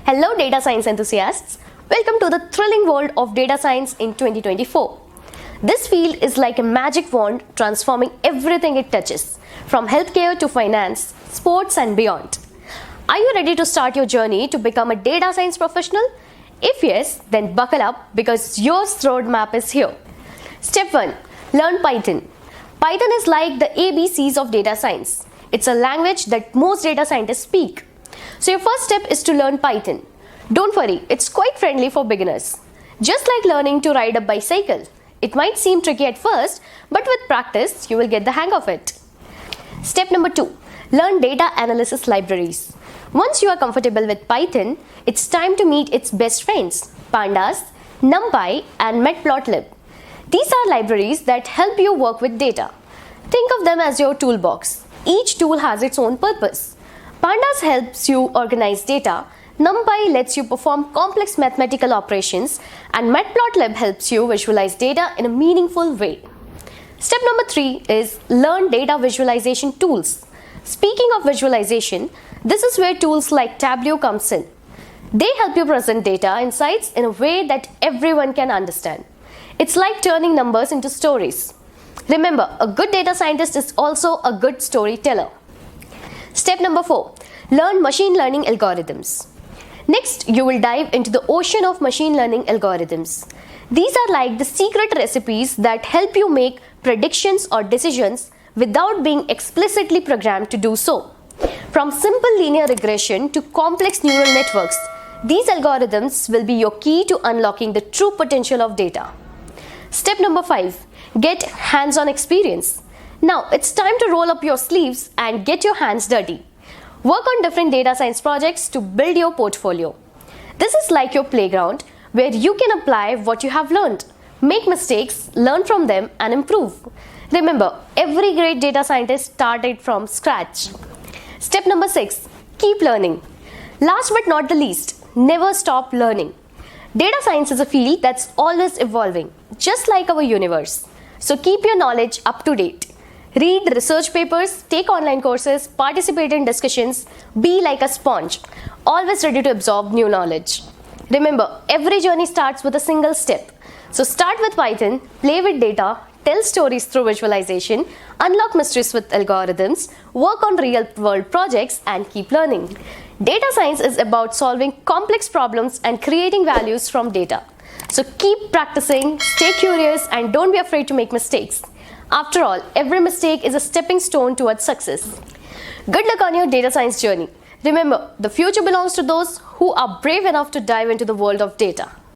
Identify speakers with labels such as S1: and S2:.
S1: Hello data science enthusiasts, welcome to the thrilling world of data science in 2024. This field is like a magic wand transforming everything it touches, from healthcare to finance, sports and beyond. Are you ready to start your journey to become a data science professional? If yes, then buckle up because your roadmap is here. Step 1. Learn Python. Python is like the ABCs of data science. It's a language that most data scientists speak. So your first step is to learn Python. Don't worry, it's quite friendly for beginners. Just like learning to ride a bicycle. It might seem tricky at first, but with practice, you will get the hang of it. Step number 2. Learn data analysis libraries. Once you are comfortable with Python, it's time to meet its best friends, Pandas, NumPy and Matplotlib. These are libraries that help you work with data. Think of them as your toolbox. Each tool has its own purpose. Pandas helps you organize data, NumPy lets you perform complex mathematical operations, and Matplotlib helps you visualize data in a meaningful way. Step number 3 is learn data visualization tools. Speaking of visualization, this is where tools like Tableau comes in. They help you present data insights in a way that everyone can understand. It's like turning numbers into stories. Remember, a good data scientist is also a good storyteller. Step number 4. Learn machine learning algorithms. Next, you will dive into the ocean of machine learning algorithms. These are like the secret recipes that help you make predictions or decisions without being explicitly programmed to do so. From simple linear regression to complex neural networks, these algorithms will be your key to unlocking the true potential of data. Step number 5. Get hands-on experience. Now, it's time to roll up your sleeves and get your hands dirty. Work on different data science projects to build your portfolio. This is like your playground where you can apply what you have learned, make mistakes, learn from them and improve. Remember, every great data scientist started from scratch. Step number 6. Keep learning. Last but not the least, never stop learning. Data science is a field that's always evolving, just like our universe. So keep your knowledge up to date. Read research papers, take online courses, participate in discussions, be like a sponge, always ready to absorb new knowledge. Remember, every journey starts with a single step. So start with Python, play with data, tell stories through visualization, unlock mysteries with algorithms, work on real-world projects and keep learning. Data science is about solving complex problems and creating values from data. So keep practicing, stay curious and don't be afraid to make mistakes. After all, every mistake is a stepping stone towards success. Good luck on your data science journey. Remember, the future belongs to those who are brave enough to dive into the world of data.